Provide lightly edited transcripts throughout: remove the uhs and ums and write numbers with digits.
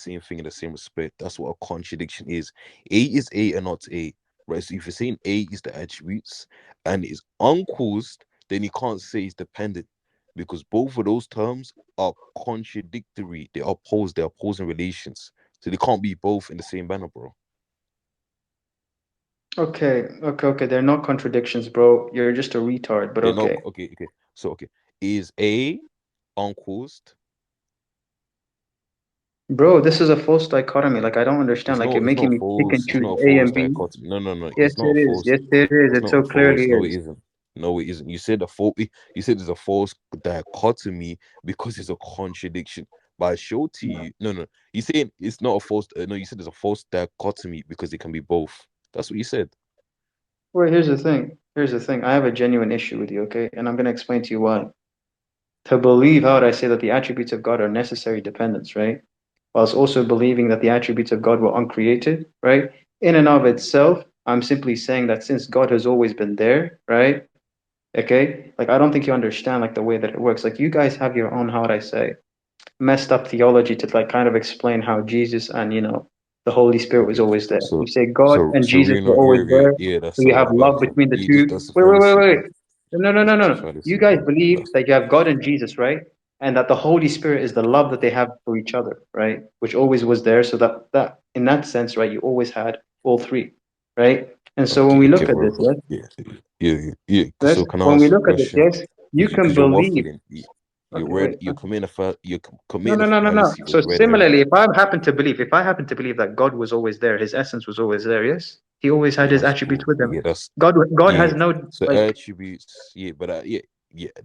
same thing in the same respect. That's what a contradiction is. A is A and not A, right? So if you're saying A is the attributes and is uncaused, then you can't say it's dependent because both of those terms are contradictory. They oppose. They're opposing relations. So they can't be both in the same banner, bro. Okay. They're not contradictions, bro. You're just a retard, but They're not okay. okay. So okay, is A uncaused? Bro, this is a false dichotomy. Like, I don't understand. Like, you're It's making not me pick and false. It's choose not a A false and B. dichotomy. No. Yes, It's not a it is. false. Yes, it is. It's It not so a clearly false. No, it is. isn't. No, it isn't. You said a fault. You said there's a false dichotomy because it's a contradiction. But I showed to you. No. You saying it's not a false. No, you said there's a false dichotomy because it can be both. That's what you said. Well, here's the thing. Here's the thing. I have a genuine issue with you, okay? And I'm going to explain to you why. To believe, how would I say that the attributes of God are necessary dependents, right? Whilst also believing that the attributes of God were uncreated, right? In and of itself, I'm simply saying that since God has always been there, right? Okay? Like, I don't think you understand like the way that it works. Like, you guys have your own, how would I say, messed up theology to like kind of explain how Jesus and the Holy Spirit was Okay. always there. You So say God and Jesus were Reno, always there, yeah, so that's you have love okay. between the You just two. that's a Wait. fallacy. No. That's a You fallacy, guys bro. believe that you have God and Jesus, right? And that the Holy Spirit is the love that they have for each other, right? Which always was there, so that in that sense, right, you always had all three, right? And so when we Okay, look at bro. this, yes, Yeah. yes, So can I when we ask you a look at this, question? yes, you can Because you're believe. waffling. Okay, wait. You're committing you're No, committing a no, no, no, no. fallacy So with red herring. similarly, if I happen to believe that God was always there, His essence was always there, yes, He always had Yeah, His that's attributes cool. with Him. Yeah, that's God yeah. has no So like. attributes, yeah.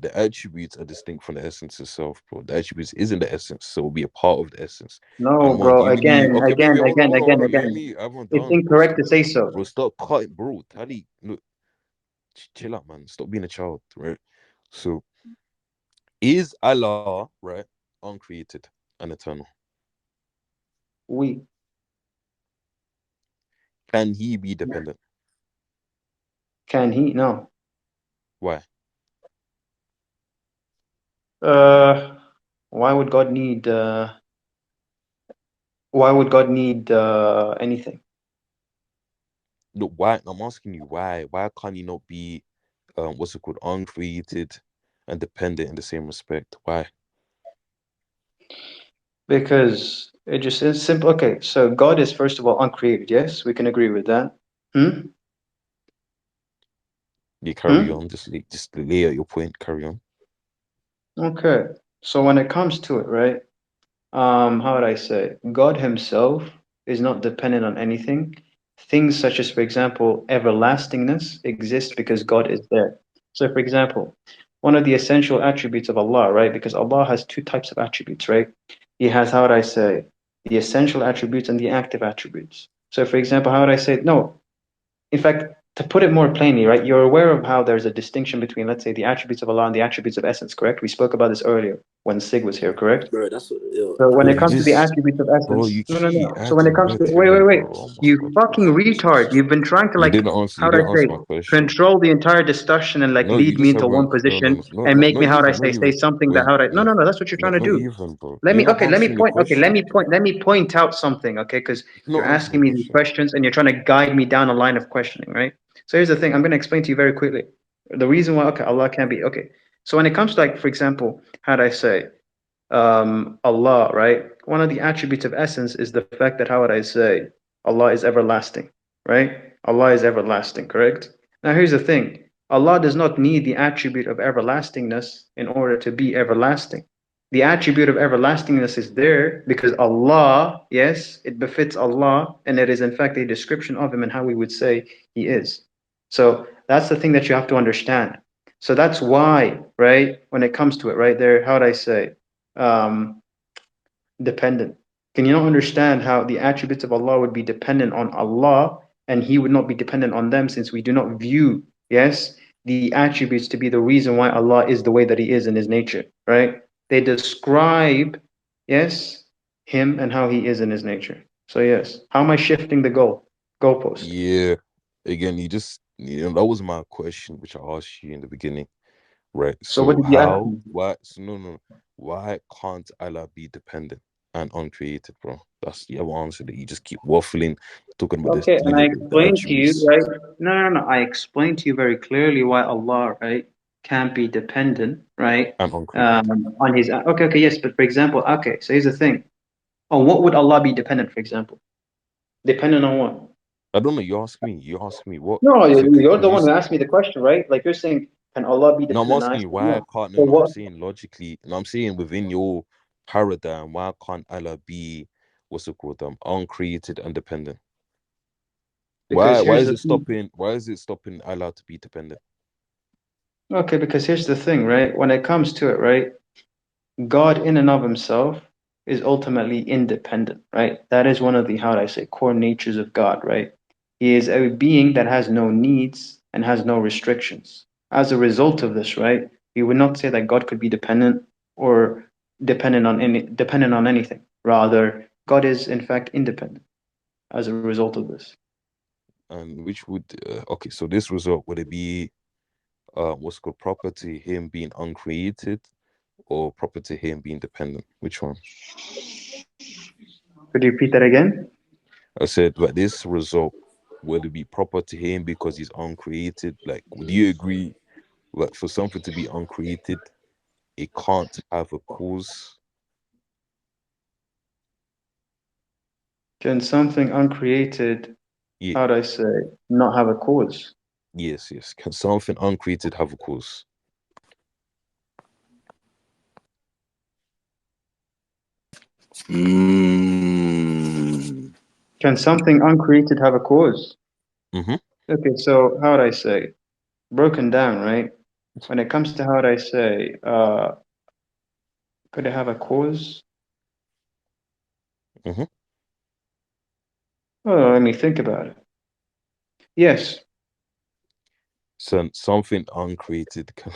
The attributes are distinct from the essence itself, bro. The attributes isn't the essence, so it'll be a part of the essence. No, I'm bro. giving you Again, okay, again, wait, again, again, Let again. me I haven't It's done, bro. incorrect to say so. Bro, stop cutting, bro. Tally, look, chill out, man. Stop being a child, right? So is Allah, right, uncreated and eternal? We Can he be dependent? can He? No. Why? Uh, why would God need? Why would God need anything? Look, why? I'm asking you why. Why can't he not be, what's it called, uncreated and dependent in the same respect? Why? Because it just is simple. Okay, so God is first of all uncreated. Yes, we can agree with that. Hmm. You carry Hmm. on, just lay out your point. Carry on. Okay. So when it comes to it, right? How would I say? God Himself is not dependent on anything. Things such as, for example, everlastingness exist because God is there. So, for example, one of the essential attributes of Allah, right? Because Allah has two types of attributes, right? He has, how would I say, the essential attributes and the active attributes. So, for example, how would I say, no, in fact, to put it more plainly, right, you're aware of how there's a distinction between, let's say, the attributes of Allah and the attributes of essence, correct? We spoke about this earlier when Sig was here, correct? Bro, that's what, yo, So when Bro, it you comes to the just, attributes of bro, essence, you no. keep So when it adding comes to red herring, wait, bro. Oh my you god, bro. fucking retard! You've been trying to like, how do You I didn't say, answer my question. control the entire discussion and like No, you lead me just into one haven't. position and make Not me, how do I even, not say even. something that Wait, how do I? No, wait. no. That's what you're trying to Not do. even, bro. You're not Let me answering the point. Okay, question. let me point out something. Okay, because You're you're not answering asking the me these question. questions and you're trying to guide me down a line of questioning, right? So here's the thing. I'm going to explain to you very quickly the reason why. Okay, Allah can't be okay. So when it comes to like, for example, how do I say? Allah, right? One of the attributes of essence is the fact that, how would I say, Allah is everlasting, right? Allah is everlasting, correct? Now, here's the thing, Allah does not need the attribute of everlastingness in order to be everlasting. The attribute of everlastingness is there because Allah, yes, it befits Allah, and it is in fact a description of Him and how we would say He is. So that's the thing that you have to understand. So that's why, right, when it comes to it, right there, how would I say? um, Dependent. Can you not understand how the attributes of Allah would be dependent on Allah and He would not be dependent on them since we do not view, yes, the attributes to be the reason why Allah is the way that He is in His nature, right? They describe, yes, Him and how He is in His nature. So, yes, how am I shifting the goalpost? Yeah. Again, that was my question, which I asked you in the beginning, right? So, what So did you ask how, me? why, so no, why can't Allah be dependent? and uncreated, bro. That's the other answer that you just keep waffling, talking about this, Okay, you and I know, the explained to you, attributes right? No, no, no. I explained to you very clearly why Allah, right, can't be dependent, right, and uncreated. on his. Okay, okay, yes, but for example, okay. So here's the thing. On what would Allah be dependent, for example? Dependent on what? I don't know. You ask me. You ask me what? No, So, you're because the one who asked me the question, right? Like you're saying, can Allah be no, I'm dependent? And I asking said you why I no. can't. No, For no, I'm what? saying logically. No, I'm saying within your paradigm, why can't Allah be what's it called? Uncreated and dependent. Because Why here's is the it thing. stopping? Why is it stopping Allah to be dependent? Okay, because here's the thing, right? When it comes to it, right? God in and of himself is ultimately independent, right? That is one of the, how do I say, core natures of God, right? He is a being that has no needs and has no restrictions. As a result of this, right, we would not say that God could be dependent or dependent on anything. Rather, God is in fact independent as a result of this. And which would okay? So this result would it be what's called property him being uncreated or property him being dependent? Which one? Could you repeat that again? I said, but this result would it be proper to him because he's uncreated? Like, would you agree? Like, for something to be uncreated, it can't have a cause. Can something uncreated, Yeah, how do I say, not have a cause? yes, yes. Can something uncreated have a cause? Mm. Can something uncreated have a cause? Mm-hmm. Okay, so how would I say? Broken down, right? When it comes to how would I say, could it have a cause? Mm-hmm. Oh, let me think about it. Yes. So something uncreated can.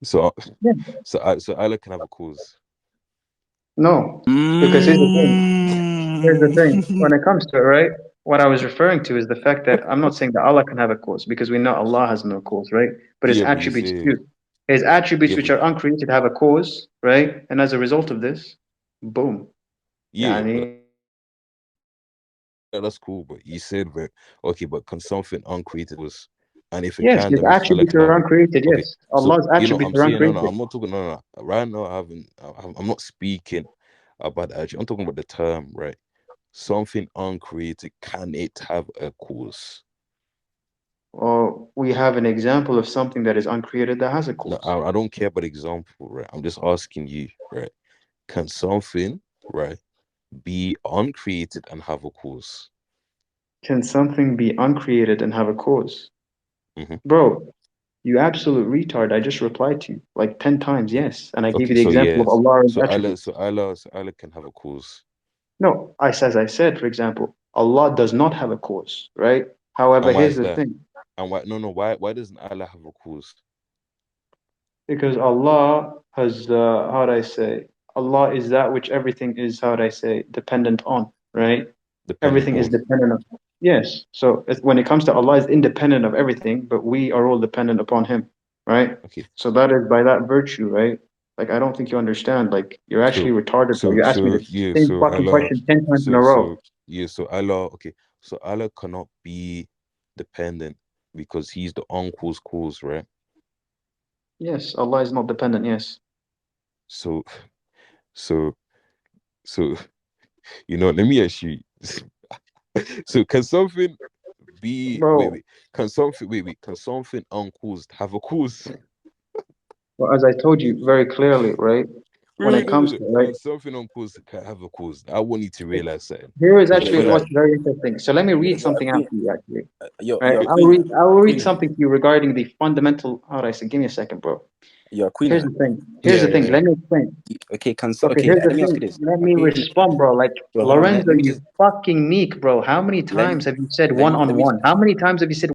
So Yeah. so Allah can have a cause. No. Because here's the thing. Here's the thing. Mm. When it comes to it, right? What I was referring to is the fact that I'm not saying that Allah can have a cause because we know Allah has no cause, right? But His Yeah, but you attributes say do. His attributes, yeah, which but are uncreated, have a cause, right? And as a result of this, boom. yeah, but Yani, that's cool. But you said that okay, but can something uncreated have a cause? And if it yes, can, his that means Allah attributes can are have a uncreated. okay. Yes, So Allah's you know attributes I'm are saying no, no. uncreated. I'm not talking. No, no. No. Right now, I haven't. I'm not speaking about the attribute. I'm talking about the term. Right. Something uncreated. Can it have a cause? Or we have an example of something that is uncreated that has a No, cause. I don't care about example. Right. I'm just asking you. Right. Can something right be uncreated and have a cause? Can something be uncreated and have a cause? Hmm. Bro, you absolute retard. I just replied to you like 10 times, yes. And I gave you Okay. the So example of yes. Allah and So His attributes. Allah can have a cause. No, as I said, for example, Allah does not have a cause, right? However, And why here's is the that? thing. And why? No, no. Why doesn't Allah have a cause? Because Allah has, how do I say, Allah is that which everything is, how do I say, dependent on, right? Dependent Everything is on. dependent on. Yes. So when it comes to Allah, is independent of everything, but we are all dependent upon Him, right? Okay. So that is by that virtue, right? Like I don't think you understand. Like you're So actually retarded, bro. You asked me so the yeah. same So fucking Allah. question 10 times in a So row. yeah. So Allah. Okay. So Allah cannot be dependent because He's the uncle's cause, right? Yes, Allah is not dependent. Yes, So so so Let me ask you. So can something be bro. can something uncaused have a cause? Well, as I told you very clearly, right? When it comes No. to right, Can something uncaused can have a cause? I want you to realize something here is because I Yeah, actually feel yeah, like what's very interesting. So let me read something out Queen, to you, actually. Right? you're okay, Queen, I will read Queen, something to you regarding the fundamental. How do I say? Give me a second, bro. you're Queen. Here's the thing. Here's yeah, the yeah, thing. yeah. Let me explain. Okay, Okay, okay, here's the let me ask you thing. this. Let me Queen, respond, bro. Like bro, hold on. Lorenzo, Let me you just fucking meek, bro. How many let me times have you said let one me on let me one? How many times have you said